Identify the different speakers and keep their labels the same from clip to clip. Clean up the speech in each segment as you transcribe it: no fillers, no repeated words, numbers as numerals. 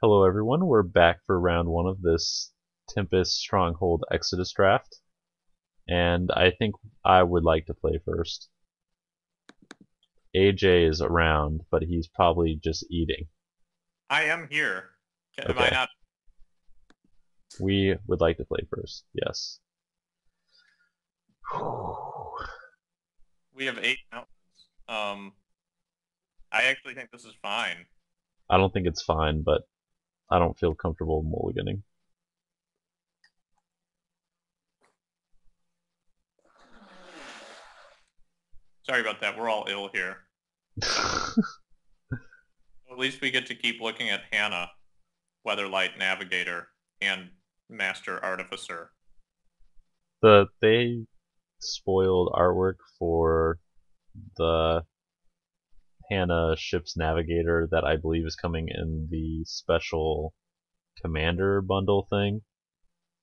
Speaker 1: Hello everyone, we're back for round one of this Tempest Stronghold Exodus draft, and I think I would like to play first. AJ is around, but he's probably just eating.
Speaker 2: I am here. Am I
Speaker 1: Okay,
Speaker 2: not?
Speaker 1: we would like to play first, yes.
Speaker 2: We have 8 mountains. I actually think this is fine.
Speaker 1: I don't think it's fine, but I don't feel comfortable mulliganing.
Speaker 2: Sorry about that. We're all ill here. At least we get to keep looking at Hannah, Weatherlight Navigator, and Master Artificer.
Speaker 1: They spoiled artwork for the Hannah ship's navigator that I believe is coming in the special commander bundle thing,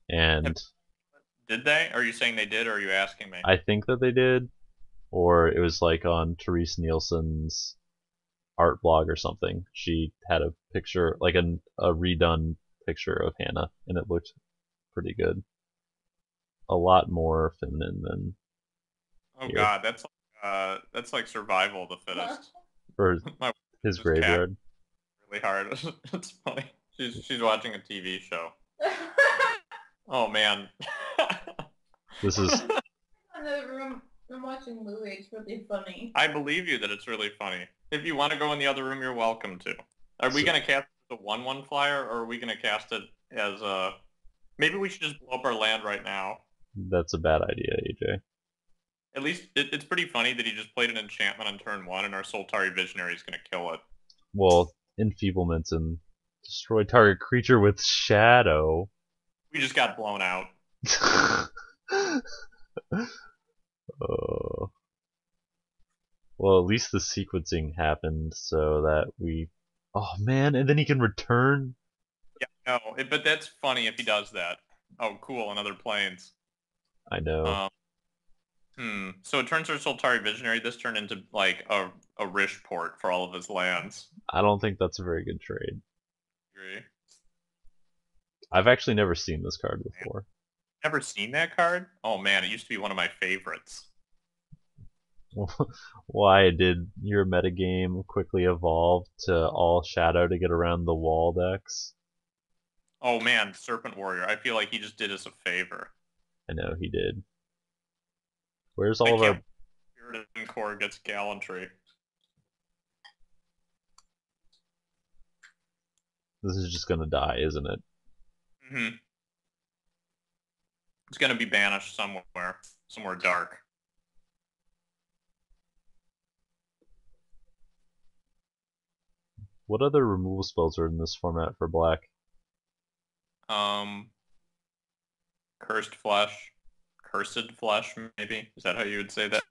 Speaker 2: Have-
Speaker 1: and
Speaker 2: Did they? Are you saying they did, or are you asking me?
Speaker 1: I think that they did, or it was like on Therese Nielsen's art blog or something. She had a picture, like a redone picture of Hannah, and it looked pretty good. A lot more feminine than
Speaker 2: Oh
Speaker 1: here,
Speaker 2: God, that's like survival of the fittest.
Speaker 1: or
Speaker 2: My wife
Speaker 1: his
Speaker 2: just cat
Speaker 1: graveyard.
Speaker 2: really hard. It's funny. She's watching a TV show. Oh man.
Speaker 1: This is
Speaker 3: In the room, I'm watching a movie. It's really funny.
Speaker 2: I believe you that it's really funny. If you want to go in the other room, you're welcome to. Are we
Speaker 1: so,
Speaker 2: gonna cast the 1/1 flyer, or are we gonna cast it as a? Maybe we should just blow up our land right now.
Speaker 1: that's a bad idea, AJ.
Speaker 2: At least it's pretty funny that he just played an enchantment on turn one, and our Soltari Visionary is gonna kill it.
Speaker 1: Well, enfeeblements and destroy target creature with shadow.
Speaker 2: We just got blown out.
Speaker 1: uh, well, at least the sequencing happened so that we. Oh man, and then he can return.
Speaker 2: Yeah, no, but that's funny if he does that. Oh, cool, another planes.
Speaker 1: I know.
Speaker 2: Um, So it turns our Soltari Visionary. This turned into like a Rish port for all of his lands.
Speaker 1: I don't think that's a very good trade.
Speaker 2: Agree.
Speaker 1: I've actually never seen this card before.
Speaker 2: Never seen that card? Oh man, it used to be one of my favorites.
Speaker 1: Why did your metagame quickly evolve to all shadow to get around the wall decks?
Speaker 2: Oh man, Serpent Warrior. I feel like he just did us a favor.
Speaker 1: I know he did. Where's
Speaker 2: I
Speaker 1: all of
Speaker 2: can't
Speaker 1: our.
Speaker 2: believe Spirit Core gets Gallantry.
Speaker 1: This is just gonna die, isn't it?
Speaker 2: hmm It's gonna be banished somewhere dark.
Speaker 1: What other removal spells are in this format for black?
Speaker 2: Um, Cursed Flesh, Cursed Flesh, maybe. Is that how you would say that?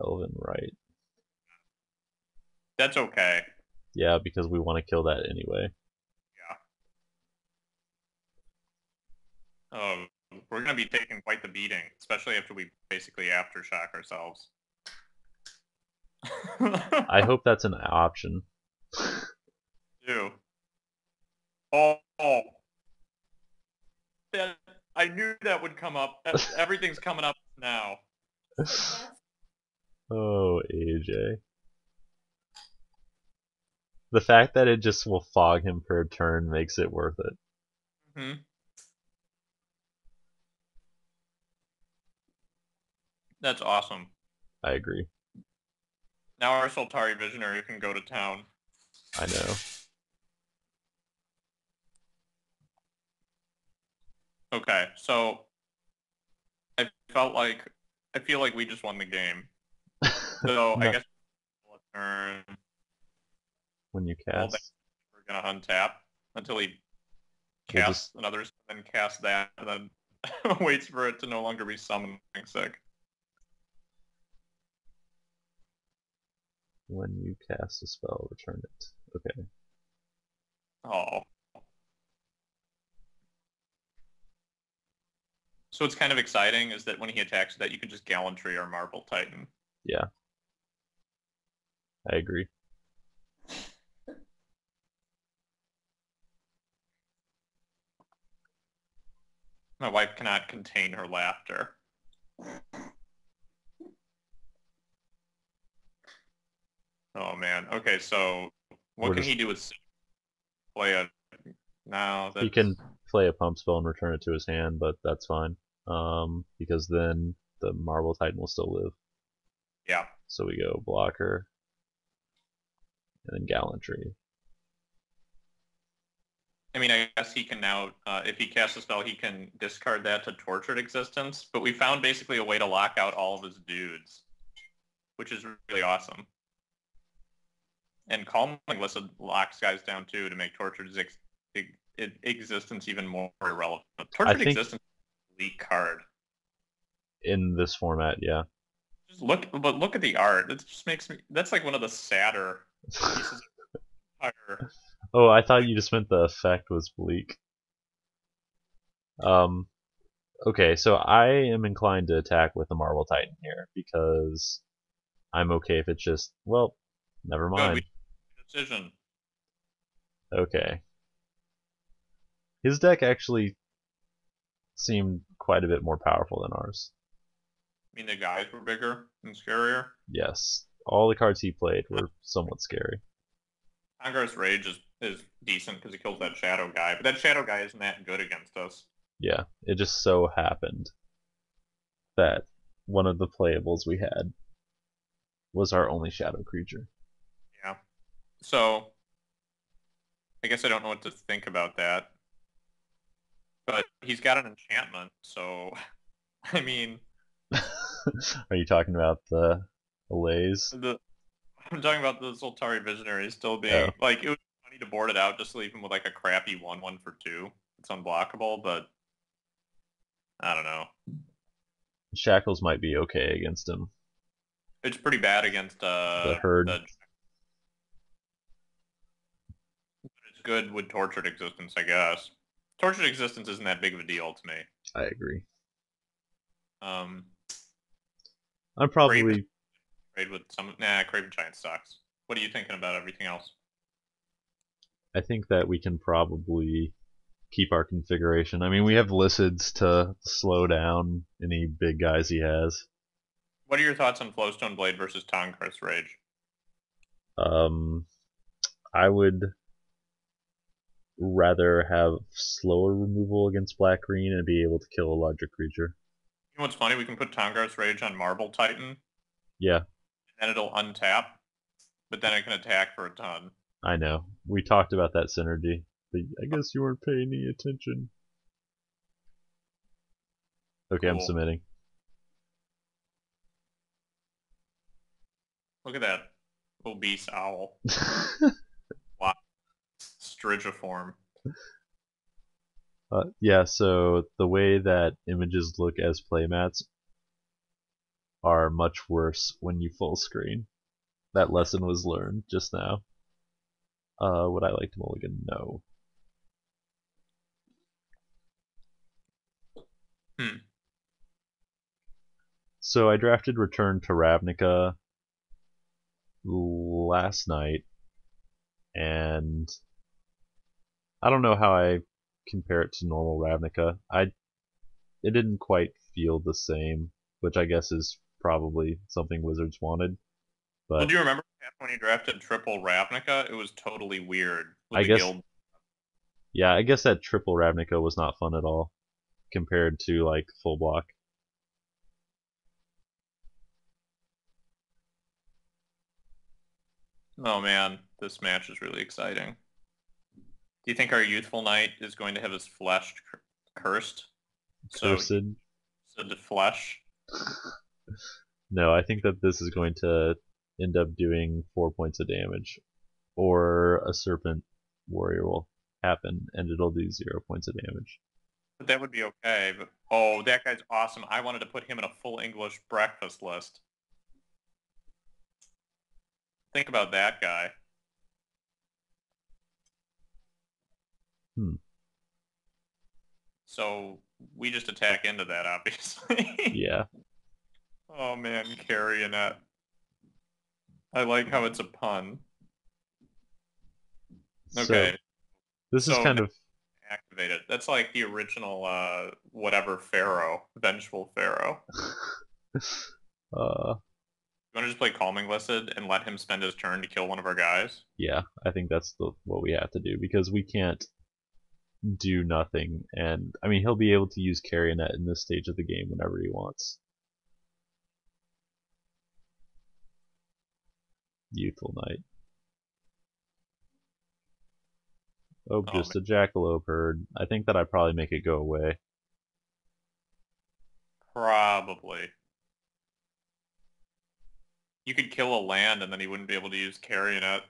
Speaker 1: Elven Right.
Speaker 2: That's okay.
Speaker 1: Yeah, because we want to kill that anyway.
Speaker 2: Yeah. Oh, we're gonna be taking quite the beating, especially after we basically aftershock ourselves.
Speaker 1: I hope that's an option.
Speaker 2: Do. Oh, that, I knew that would come up. Everything's coming up now.
Speaker 1: Oh, AJ. The fact that it just will fog him for a turn makes it worth it.
Speaker 2: hmm That's awesome.
Speaker 1: I agree.
Speaker 2: Now our Soltari Visionary can go to town.
Speaker 1: I know.
Speaker 2: Okay, so I I feel like we just won the game. So I
Speaker 1: No.
Speaker 2: guess we'll turn
Speaker 1: When you
Speaker 2: all day.
Speaker 1: cast,
Speaker 2: We're gonna untap until he
Speaker 1: we'll
Speaker 2: casts
Speaker 1: just.
Speaker 2: another, then cast that, and then waits for it to no longer be summoning sick.
Speaker 1: When you cast a spell, return it. Okay.
Speaker 2: Oh. So what's kind of exciting is that when he attacks that, you can just Gallantry or Marble Titan.
Speaker 1: Yeah, I agree.
Speaker 2: My wife cannot contain her laughter. Oh man. Okay, so what
Speaker 1: We're
Speaker 2: can
Speaker 1: just
Speaker 2: he do with play a now?
Speaker 1: he
Speaker 2: That's
Speaker 1: can play a pump spell and return it to his hand, but that's fine. Because then the Marble Titan will still live.
Speaker 2: yeah.
Speaker 1: So we go blocker and then gallantry.
Speaker 2: I mean, I guess he can now, if he casts a spell, he can discard that to Tortured Existence. But we found basically a way to lock out all of his dudes, which is really awesome. And Calming Lissa locks guys down too to make Tortured Existence even more irrelevant.
Speaker 1: I
Speaker 2: Tortured
Speaker 1: think
Speaker 2: Existence is a elite card.
Speaker 1: in this format, yeah.
Speaker 2: Just look at the art. It just makes me. That's like one of the sadder pieces of entire.
Speaker 1: Oh, I thought you just meant the effect was bleak. Um, okay, so I am inclined to attack with the Marble Titan here because I'm okay if it's just, well, never
Speaker 2: Good, we
Speaker 1: mind.
Speaker 2: decision.
Speaker 1: Okay. His deck actually seemed quite a bit more powerful than ours.
Speaker 2: I mean, the guys were bigger and scarier.
Speaker 1: Yes, all the cards he played were somewhat scary.
Speaker 2: Congress Rage is decent because he kills that shadow guy, but that shadow guy isn't that good against us.
Speaker 1: Yeah, it just so happened that one of the playables we had was our only shadow creature.
Speaker 2: Yeah. So I guess I don't know what to think about that. But he's got an enchantment, so I mean,
Speaker 1: Are you talking about the Lays?
Speaker 2: the I'm talking about the Zoltari Visionary still
Speaker 1: Oh,
Speaker 2: being like it was funny to board it out just to leave him with like a crappy 1/1 for 2. It's unblockable, but I don't know.
Speaker 1: Shackles might be okay against him.
Speaker 2: It's pretty bad against
Speaker 1: The herd.
Speaker 2: it's good with Tortured Existence, I guess. Tortured Existence isn't that big of a deal to me.
Speaker 1: I agree.
Speaker 2: Um,
Speaker 1: I'm
Speaker 2: Craven
Speaker 1: probably
Speaker 2: trade with some. Nah, Craven Giant sucks. What are you thinking about everything else?
Speaker 1: I think that we can probably keep our configuration. I mean, we have Lycids to slow down any big guys he has.
Speaker 2: What are your thoughts on Flowstone Blade versus Tonkr's Rage?
Speaker 1: Um, I would rather have slower removal against black green and be able to kill a larger creature.
Speaker 2: You know what's funny? We can put Tongar's Rage on Marble Titan,
Speaker 1: Yeah,
Speaker 2: and then it'll untap, but then it can attack for a ton.
Speaker 1: I know. We talked about that synergy, but I guess you weren't paying any attention. Okay, I'm
Speaker 2: Cool.
Speaker 1: submitting.
Speaker 2: Look at that obese owl. Strigiform.
Speaker 1: Yeah, so the way that images look as playmats are much worse when you full screen. That lesson was learned just now. Would I like to mulligan? No. So I drafted Return to Ravnica last night, and I don't know how I compare it to normal Ravnica. It didn't quite feel the same, which I guess is probably something Wizards wanted.
Speaker 2: Well,
Speaker 1: But
Speaker 2: do you remember when you drafted triple Ravnica? It was totally weird with
Speaker 1: I
Speaker 2: the
Speaker 1: guess,
Speaker 2: guild.
Speaker 1: yeah, I guess that triple Ravnica was not fun at all compared to like full block.
Speaker 2: Oh man, this match is really exciting. Do you think our youthful knight is going to have his flesh cursed? So
Speaker 1: Cursed.
Speaker 2: the flesh.
Speaker 1: No, I think that this is going to end up doing 4 points of damage, or a serpent warrior will happen and it'll do 0 points of damage.
Speaker 2: But that would be okay. But oh, that guy's awesome. I wanted to put him in a full English breakfast list. Think about that guy. So we just attack into that, obviously.
Speaker 1: Yeah.
Speaker 2: Oh man, carrying it. I like how it's a pun.
Speaker 1: So
Speaker 2: Okay.
Speaker 1: this is
Speaker 2: So
Speaker 1: kind of
Speaker 2: activate it. That's like the original whatever Pharaoh, Vengeful Pharaoh.
Speaker 1: uh,
Speaker 2: You want to just play Calming Listed and let him spend his turn to kill one of our guys?
Speaker 1: yeah, I think that's what we have to do because we can't do nothing. And I mean, he'll be able to use Carrionet in this stage of the game whenever he wants. Youthful Knight. Oh,
Speaker 2: Oh,
Speaker 1: just
Speaker 2: man.
Speaker 1: a Jackalope herd. I think that I'd probably make it go away.
Speaker 2: Probably. You could kill a land and then he wouldn't be able to use Carrionet.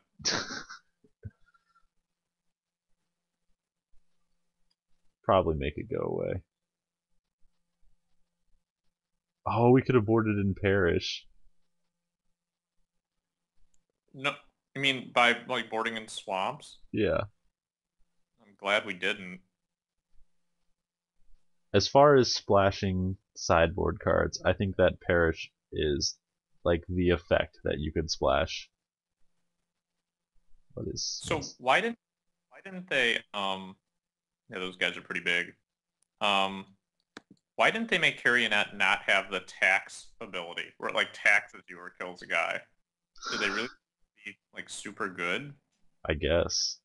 Speaker 1: Probably make it go away. Oh, we could have boarded in Parish.
Speaker 2: No, I mean by like boarding in swamps?
Speaker 1: Yeah.
Speaker 2: I'm glad we didn't.
Speaker 1: As far as splashing sideboard cards, I think that Parish is like the effect that you could splash.
Speaker 2: So why didn't they yeah, those guys are pretty big. Um why didn't they make Carrionet not have the tax ability where it like taxes you or kills a guy? Did they really be like super good?
Speaker 1: I guess.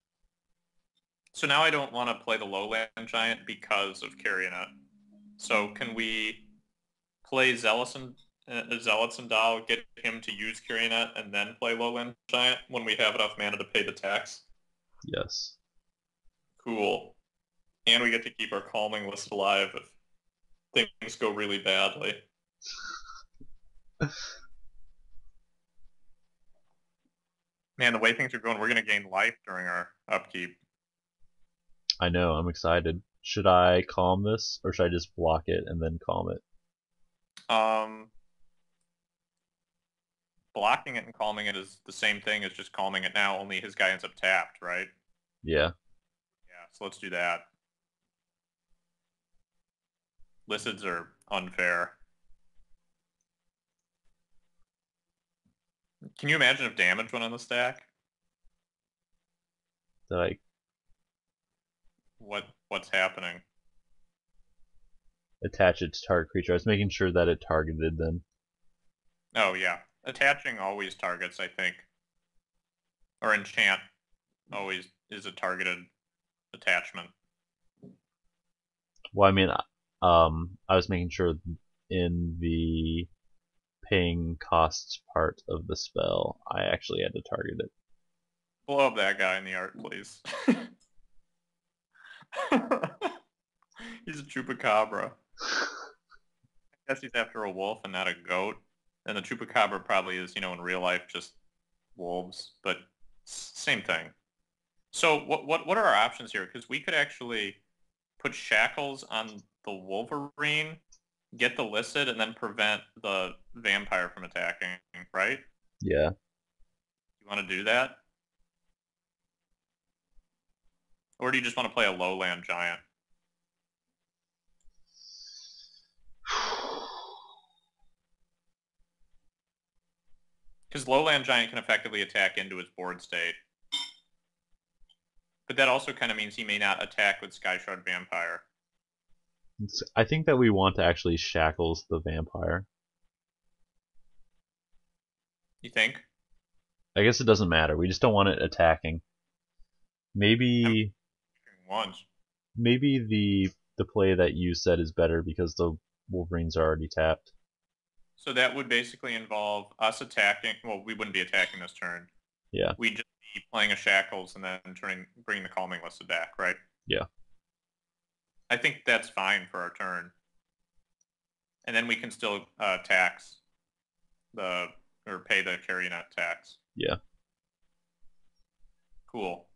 Speaker 2: So now I don't want to play the lowland giant because of Carrionet. So can we play Zealots and Doll, get him to use Carrionet, and then play lowland giant when we have enough mana to pay the tax?
Speaker 1: Yes.
Speaker 2: Cool. And we get to keep our calming list alive if things go really badly. Man, the way things are going, we're going to gain life during our upkeep.
Speaker 1: I know, I'm excited. Should I calm this, or should I just block it and then calm it?
Speaker 2: Um, Blocking it and calming it is the same thing as just calming it now, only his guy ends up tapped, right?
Speaker 1: Yeah.
Speaker 2: Yeah, so let's do that. Licids are unfair. Can you imagine if damage went on the stack?
Speaker 1: Did I
Speaker 2: What's happening?
Speaker 1: attach it to target creature? I was making sure that it targeted then.
Speaker 2: Oh yeah. Attaching always targets, I think. Or enchant always is a targeted attachment.
Speaker 1: Well, I mean, I was making sure in the paying costs part of the spell, I actually had to target it.
Speaker 2: Blow up that guy in the art, please. He's a chupacabra. I guess he's after a wolf and not a goat. And the chupacabra probably is, in real life just wolves, but same thing. So what are our options here? Because we could actually put shackles on the Wolverine, get the Licid, and then prevent the vampire from attacking, right?
Speaker 1: Yeah.
Speaker 2: You want to do that? Or do you just want to play a lowland giant? Because lowland giant can effectively attack into his board state. But that also kind of means he may not attack with Skyshard Vampire.
Speaker 1: I think that we want to actually shackles the vampire.
Speaker 2: You think?
Speaker 1: I guess it doesn't matter. We just don't want it attacking. Maybe
Speaker 2: Once.
Speaker 1: maybe the play that you said is better because the Wolverines are already tapped.
Speaker 2: So that would basically involve us attacking. Well, we wouldn't be attacking this turn.
Speaker 1: Yeah.
Speaker 2: We'd just be playing a Shackles and then bring the Calming Listed back, right?
Speaker 1: Yeah.
Speaker 2: I think that's fine for our turn. And then we can still tax or pay the Carrionet tax.
Speaker 1: Yeah.
Speaker 2: Cool.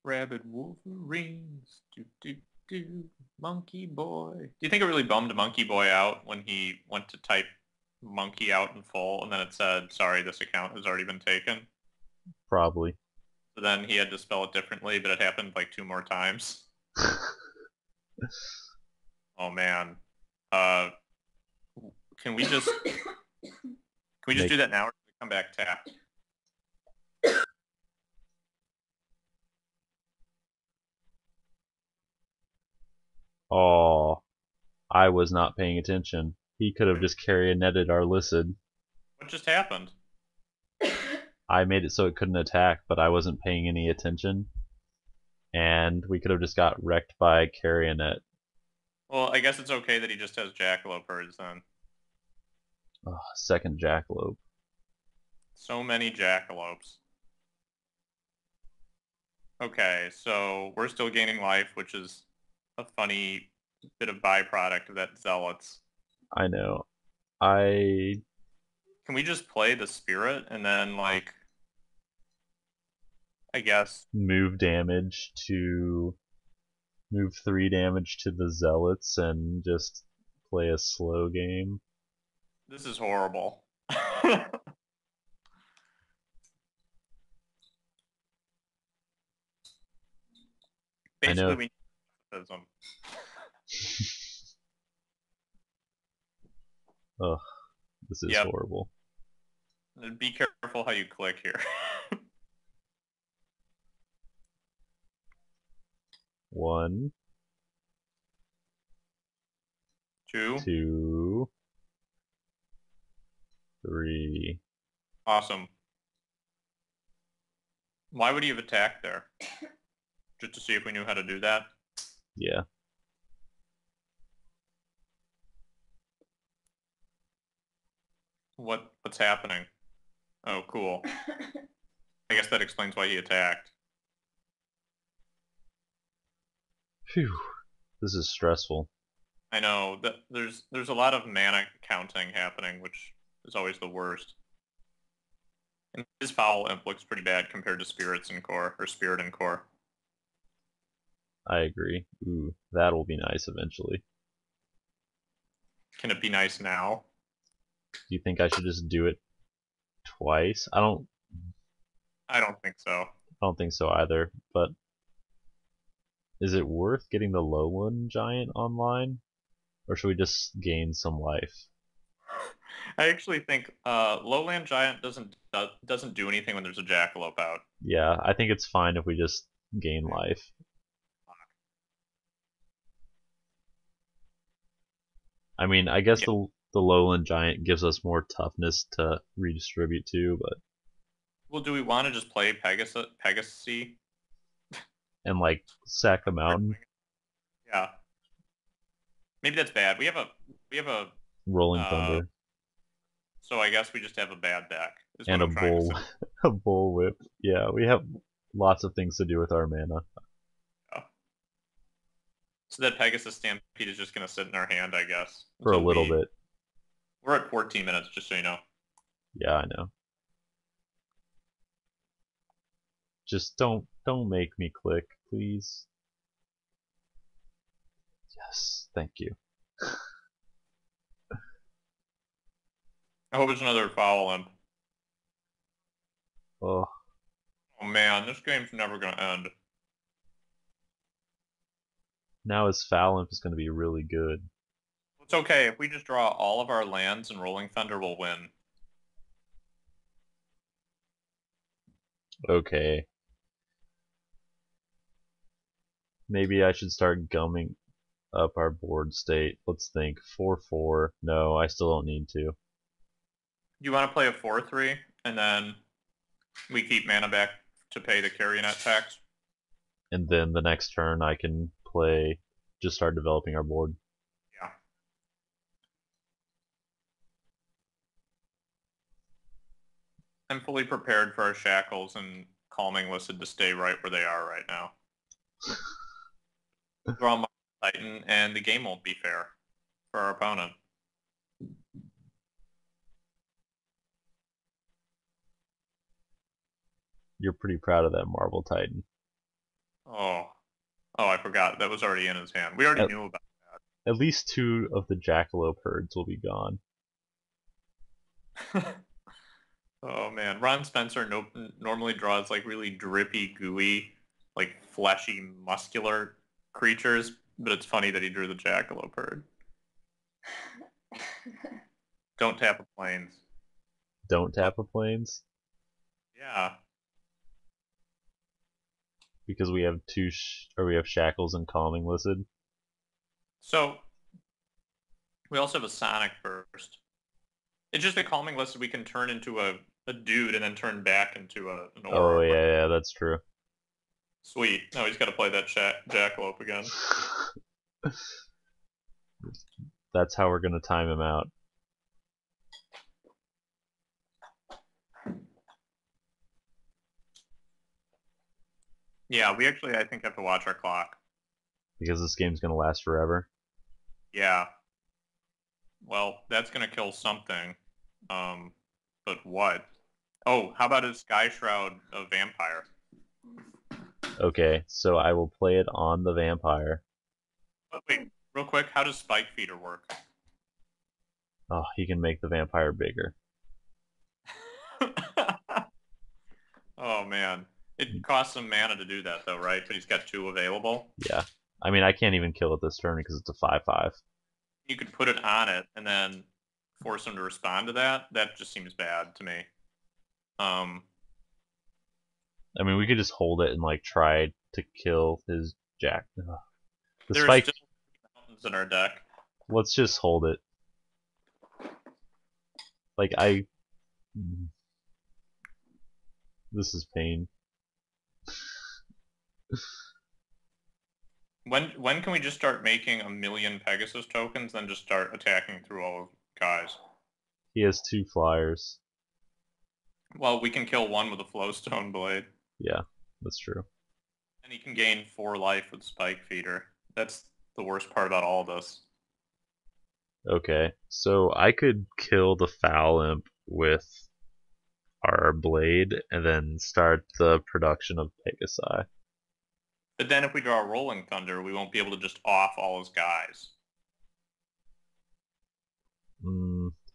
Speaker 2: Rabid Wolverines, Monkey Boy. Do you think it really bummed Monkey Boy out when he went to type monkey out in full and then it said, sorry, this account has already been taken?
Speaker 1: Probably.
Speaker 2: So then he had to spell it differently, but it happened like 2 more times. Oh man. Can we just do that now or can we come back tapped?
Speaker 1: Oh, I was not paying attention. He could have just carry-netted our Lissad.
Speaker 2: What just happened?
Speaker 1: I made it so it couldn't attack, but I wasn't paying any attention. And we could have just got wrecked by Carrionet.
Speaker 2: Well, I guess it's okay that he just has Jackalope herds then.
Speaker 1: Oh, second Jackalope.
Speaker 2: So many Jackalopes. Okay, so we're still gaining life, which is a funny bit of byproduct of that Zealots.
Speaker 1: I know. I
Speaker 2: Can we just play the Spirit and then, like, I guess...
Speaker 1: move 3 damage to the Zealots and just play a slow game.
Speaker 2: This is horrible.
Speaker 1: I
Speaker 2: Basically,
Speaker 1: know.
Speaker 2: we need pacifism.
Speaker 1: Ugh, this is
Speaker 2: Yep.
Speaker 1: horrible.
Speaker 2: Be careful how you click here.
Speaker 1: 1,
Speaker 2: 2.
Speaker 1: 2, 3.
Speaker 2: Awesome. Why would he have attacked there? Just to see if we knew how to do that?
Speaker 1: Yeah.
Speaker 2: What's happening? Oh, cool. I guess that explains why he attacked.
Speaker 1: Phew. This is stressful.
Speaker 2: I know that there's a lot of mana counting happening, which is always the worst. And his foul imp looks pretty bad compared to Spirits and Core, or Spirit and Core.
Speaker 1: I agree. Ooh, that'll be nice eventually.
Speaker 2: Can it be nice now?
Speaker 1: Do you think I should just do it twice?
Speaker 2: I don't think so.
Speaker 1: I don't think so either, but is it worth getting the Lowland Giant online? Or should we just gain some life?
Speaker 2: I actually think Lowland Giant doesn't do anything when there's a Jackalope out.
Speaker 1: Yeah, I think it's fine if we just gain life. I mean, I guess
Speaker 2: Yeah.
Speaker 1: the Lowland Giant gives us more toughness to redistribute to, but
Speaker 2: Well, do we want to just play Pegasus?
Speaker 1: and like sack the mountain,
Speaker 2: Yeah. Maybe that's bad. We have a
Speaker 1: Rolling Thunder,
Speaker 2: so I guess we just have a bad deck. Is what
Speaker 1: and a
Speaker 2: I'm trying to
Speaker 1: bull
Speaker 2: say.
Speaker 1: a bullwhip. Yeah, we have lots of things to do with our mana.
Speaker 2: Yeah. So that Pegasus Stampede is just gonna sit in our hand, I guess,
Speaker 1: For a
Speaker 2: until
Speaker 1: little bit.
Speaker 2: we're at 14 minutes, just so you know.
Speaker 1: Yeah, I know. Just don't make me click, please. Yes, thank you.
Speaker 2: I hope it's another foul imp.
Speaker 1: Oh,
Speaker 2: Oh man, this game's never gonna end.
Speaker 1: now his Foul Imp is going to be really good.
Speaker 2: It's okay if we just draw all of our lands and Rolling Thunder will win.
Speaker 1: Okay. Maybe I should start gumming up our board state. Let's think. 4/4. No, I still don't need to.
Speaker 2: You want to play a 4/3 and then we keep mana back to pay the Carrionet tax?
Speaker 1: And then the next turn I can play, just start developing our board.
Speaker 2: Yeah. I'm fully prepared for our shackles and calming listed to stay right where they are right now. Draw my Titan and the game won't be fair for our opponent.
Speaker 1: You're pretty proud of that Marble Titan.
Speaker 2: Oh, I forgot. That was already in his hand. We already
Speaker 1: At,
Speaker 2: knew about
Speaker 1: at least 2 of the Jackalope herds will be gone.
Speaker 2: that. Oh man, Ron Spencer normally draws like really drippy, gooey, like fleshy, muscular creatures, but it's funny that he drew the Jackalope herd. Don't tap a plains.
Speaker 1: Don't tap a plains
Speaker 2: Yeah.
Speaker 1: because we have we have Shackles and Calming listed.
Speaker 2: So we also have a Sonic Burst. It's just a calming list that we can turn into a dude and then turn back into an
Speaker 1: Oh
Speaker 2: aura.
Speaker 1: yeah, that's true.
Speaker 2: Sweet. Now he's got to play that Jackalope again.
Speaker 1: That's how we're gonna time him out.
Speaker 2: Yeah, we actually, I think, have to watch our clock.
Speaker 1: Because this game's gonna last forever.
Speaker 2: Yeah. Well, that's gonna kill something. But what? Oh, how about a Sky Shroud of Vampire?
Speaker 1: Okay, so I will play it on the vampire.
Speaker 2: Oh, wait, real quick, how does Spike Feeder work?
Speaker 1: Oh, he can make the vampire bigger.
Speaker 2: Oh man. It costs some mana to do that though, right? But he's got two available.
Speaker 1: Yeah. I mean, I can't even kill it this turn because it's a 5/5.
Speaker 2: You could put it on it and then force him to respond to that. That just seems bad to me. Um,
Speaker 1: I mean, we could just hold it and like try to kill his Jack. Ugh. The
Speaker 2: there are
Speaker 1: spike.
Speaker 2: still mountains in our deck.
Speaker 1: Let's just hold it. Like I. This is pain.
Speaker 2: When can we just start making a million Pegasus tokens, then just start attacking through all of guys?
Speaker 1: He has 2 flyers.
Speaker 2: Well, we can kill one with a Flowstone Blade,
Speaker 1: Yeah, that's true.
Speaker 2: and he can gain 4 life with Spike Feeder. That's the worst part about all this.
Speaker 1: Okay, so I could kill the Foul Imp with our blade and then start the production of Pegasi.
Speaker 2: But then if we draw a Rolling Thunder, we won't be able to just off all his guys.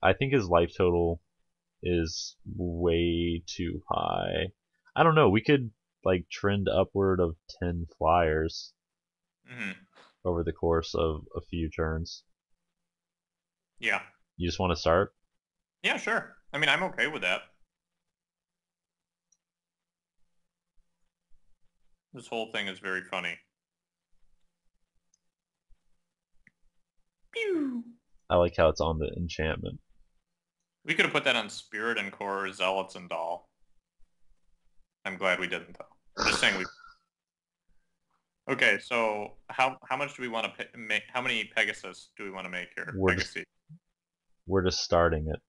Speaker 1: I think his life total is way too high. I don't know. We could like trend upward of 10 flyers
Speaker 2: Mm-hmm.
Speaker 1: over the course of a few turns.
Speaker 2: Yeah.
Speaker 1: You just want to start?
Speaker 2: Yeah, sure. I mean, I'm okay with that. This whole thing is very funny. Pew!
Speaker 1: I like how it's on the enchantment.
Speaker 2: We could have put that on Spirit and Core, Zealots and Doll. I'm glad we didn't, though. I'm just saying we. Okay, so how much do we want to make? How many Pegasus do we want to make here? Pegasus.
Speaker 1: We're just starting it.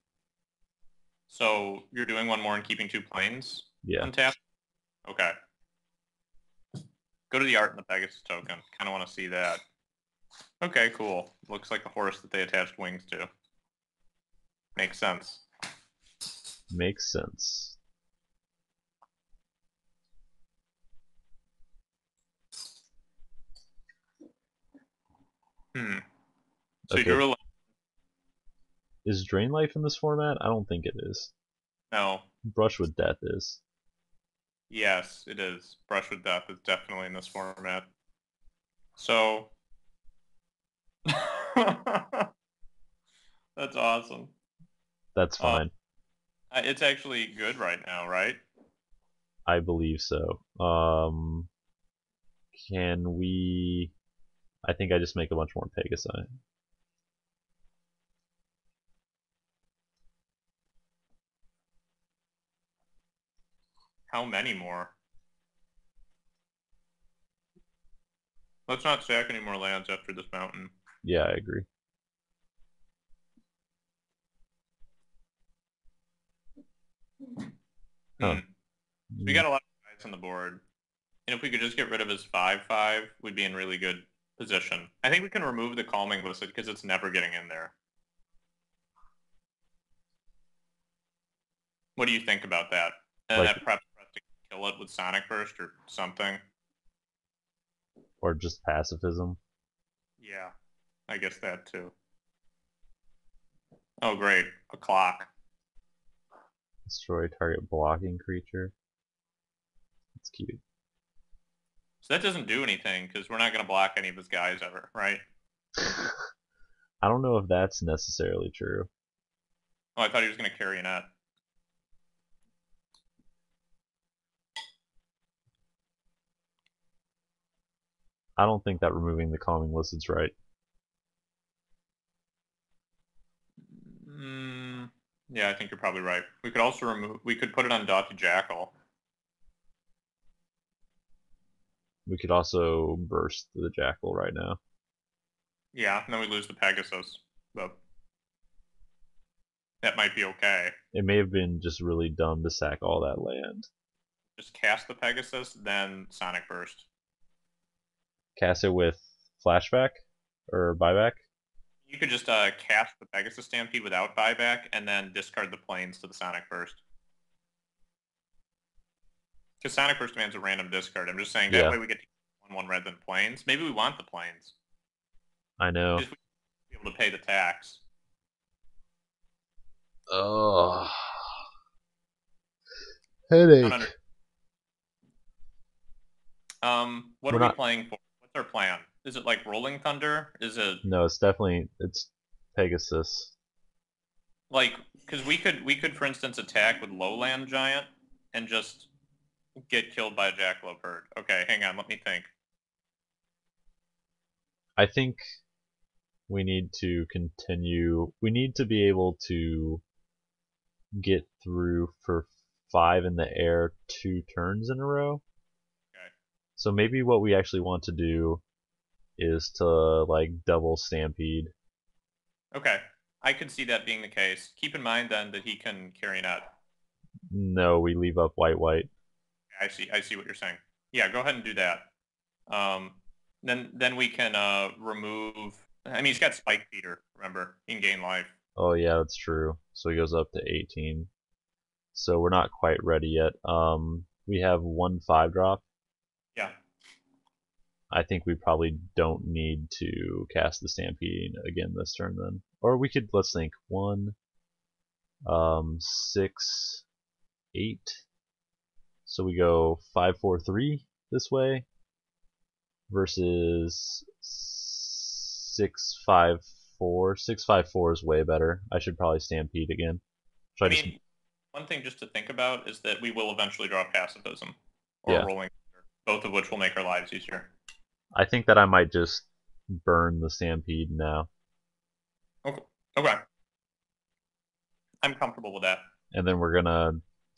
Speaker 2: So you're doing one more and keeping 2 planes
Speaker 1: Yeah.
Speaker 2: untapped? Okay. Go to the art in the Pegasus token. Kind of want to see that. Okay, cool. Looks like the horse that they attached wings to. Makes sense.
Speaker 1: Makes sense.
Speaker 2: So
Speaker 1: okay.
Speaker 2: you drew a
Speaker 1: Is Drain Life in this format? I don't think it is.
Speaker 2: No.
Speaker 1: Brush with Death is.
Speaker 2: Yes, it is. Brush with Death is definitely in this format. So that's awesome.
Speaker 1: That's fine.
Speaker 2: It's actually good right now, right?
Speaker 1: I believe so. Can we... I think I just make a bunch more Pegasi.
Speaker 2: How many more? Let's not stack any more lands after this mountain.
Speaker 1: Yeah, I agree. Huh.
Speaker 2: So we got a lot of guys on the board. And if we could just get rid of his 5/5, we'd be in really good position. I think we can remove the Calming Listed because it's never getting in there. What do you think about that? And
Speaker 1: Like,
Speaker 2: that prep to kill it with Sonic Burst or something?
Speaker 1: or just pacifism.
Speaker 2: Yeah, I guess that too. Oh, great. A clock.
Speaker 1: Destroy target blocking creature. It's cute.
Speaker 2: So that doesn't do anything because we're not going to block any of his guys ever, right?
Speaker 1: I don't know if that's necessarily true.
Speaker 2: Oh, I thought he was going to carry a net.
Speaker 1: I don't think that removing the calming listed's right.
Speaker 2: Yeah, I think you're probably right. We could also we could put it on Daughty Jackal.
Speaker 1: We could also burst the Jackal right now.
Speaker 2: Yeah, and then we lose the Pegasus. But that might be okay.
Speaker 1: It may have been just really dumb to sack all that land.
Speaker 2: Just cast the Pegasus, then Sonic Burst.
Speaker 1: Cast it with flashback or buyback.
Speaker 2: You could just cast the Pegasus Stampede without buyback, and then discard the planes to the Sonic Burst. Because Sonic Burst demands a random discard. I'm just saying that
Speaker 1: Yeah,
Speaker 2: way we get to 1/1 rather than planes. Maybe we want the planes.
Speaker 1: I know.
Speaker 2: Just we be able to pay the tax.
Speaker 1: Oh,
Speaker 2: I don't under
Speaker 1: headache.
Speaker 2: what
Speaker 1: We're
Speaker 2: are we
Speaker 1: not.
Speaker 2: playing for? What's our plan? Is it like Rolling Thunder? Is it
Speaker 1: No, it's Pegasus.
Speaker 2: like because we could for instance attack with Lowland Giant and just get killed by a Jackalope herd. Okay, hang on, let me think.
Speaker 1: I think we need to continue. We need to be able to get through for 5 in the air 2 turns in a row.
Speaker 2: Okay.
Speaker 1: So maybe what we actually want to do is to like double Stampede.
Speaker 2: Okay. I could see that being the case. Keep in mind then that he can carry an out.
Speaker 1: No, we leave up white white.
Speaker 2: I see what you're saying. Yeah, go ahead and do that. Um, then we can remove. I mean, he's got Spike Feeder. Remember, he can gain life.
Speaker 1: Oh yeah, that's true. So he goes up to 18. So we're not quite ready yet. We have 1/5 drop.
Speaker 2: Yeah.
Speaker 1: I think we probably don't need to cast the Stampede again this turn then. Or we could, let's think, 1, 6, 8. So we go 5, 4, 3 this way versus 6, 5, 4. 6, 5, 4 is way better. I should probably Stampede again. Should
Speaker 2: I
Speaker 1: I just,
Speaker 2: mean, one thing just to think about is that we will eventually draw Pacifism or
Speaker 1: yeah.
Speaker 2: Rolling Thunder, both of which will make our lives easier.
Speaker 1: I think that I might just burn the Stampede now.
Speaker 2: Okay. Okay. I'm comfortable with that.
Speaker 1: And then we're gonna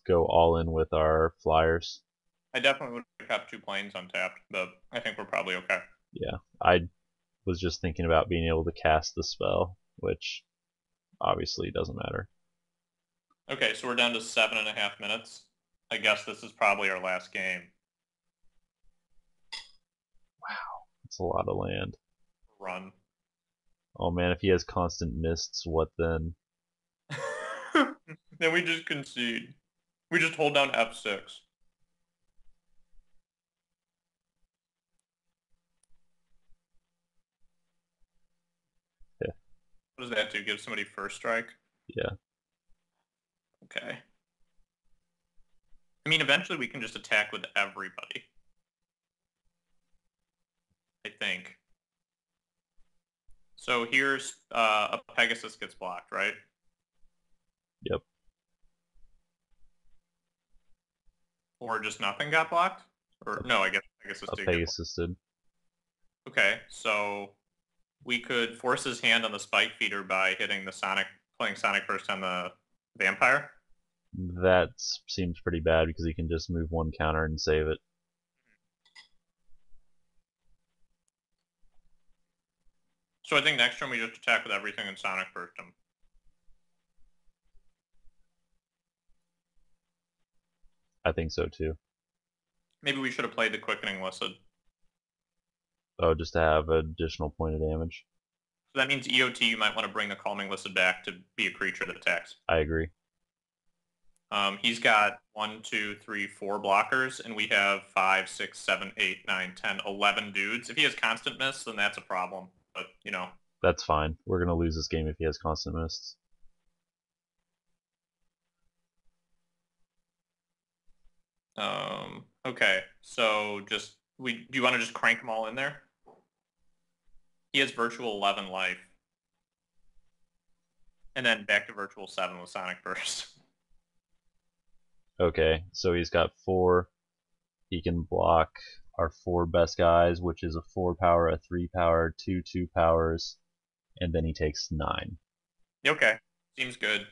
Speaker 1: go all in with our flyers.
Speaker 2: I definitely would have kept 2 planes untapped, but I think we're probably okay.
Speaker 1: Yeah, I was just thinking about being able to cast the spell, which obviously doesn't matter.
Speaker 2: Okay, so we're down to 7.5 minutes. I guess this is probably our last game.
Speaker 1: It's a lot of land.
Speaker 2: Run.
Speaker 1: Oh man, if he has constant mists, what then?
Speaker 2: Then we just concede. We just hold down F6.
Speaker 1: Yeah.
Speaker 2: What does that do? Give somebody first strike?
Speaker 1: Yeah.
Speaker 2: Okay. I mean, eventually we can just attack with everybody. I think. So here's a Pegasus gets blocked, right?
Speaker 1: Yep.
Speaker 2: Or just nothing got blocked? Or no, I guess Pegasus
Speaker 1: A
Speaker 2: did get blocked.
Speaker 1: Pegasus did.
Speaker 2: Okay, so we could force his hand on the Spike Feeder by hitting the Sonic, playing Sonic first on the Vampire.
Speaker 1: That seems pretty bad because he can just move 1 counter and save it.
Speaker 2: So I think next turn we just attack with everything and Sonic first him.
Speaker 1: I think so too.
Speaker 2: Maybe we should have played the Quickening Listed.
Speaker 1: Oh, just to have additional point of damage.
Speaker 2: So that means EOT, you might want to bring the Calming Listed back to be a creature that attacks.
Speaker 1: I agree.
Speaker 2: He's got 1, 2, 3, 4 blockers, and we have 5, 6, 7, 8, 9, 10, 11 dudes. If he has constant miss, then that's a problem. But, you know.
Speaker 1: That's fine. We're gonna lose this game if he has constant mists.
Speaker 2: Okay, so just do you want to just crank them all in there? He has virtual 11 life. And then back to virtual 7 with Sonic Burst.
Speaker 1: Okay, so he's got 4. He can block our 4 best guys, which is a 4 power, a 3 power, 2 2 powers, and then he takes 9.
Speaker 2: Okay, seems good.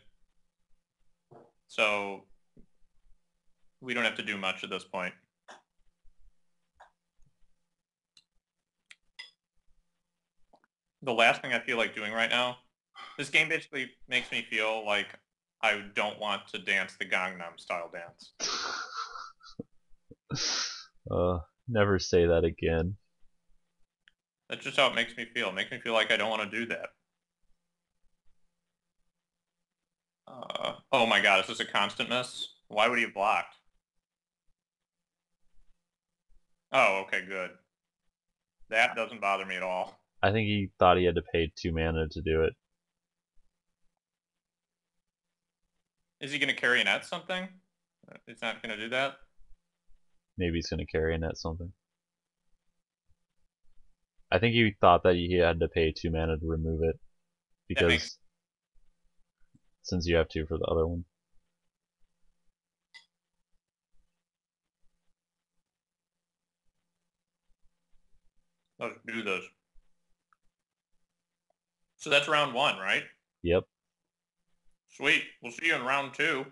Speaker 2: So we don't have to do much at this point. The last thing I feel like doing right now, this game basically makes me feel like I don't want to dance the Gangnam Style dance.
Speaker 1: Never say that again.
Speaker 2: That's just how it makes me feel. It makes me feel like I don't want to do that. Oh my god, is this a constant miss? Why would he have blocked? Oh, okay, good. That doesn't bother me at all.
Speaker 1: I think he thought he had to pay 2 mana to do it.
Speaker 2: Is he going to carry net something? He's not going to do that?
Speaker 1: Maybe he's gonna carry in that something. I think he thought that he had to pay 2 mana to remove it
Speaker 2: That makes
Speaker 1: because since you have to for the other one.
Speaker 2: Let's do this. So that's round 1, right?
Speaker 1: Yep.
Speaker 2: Sweet. We'll see you in round 2.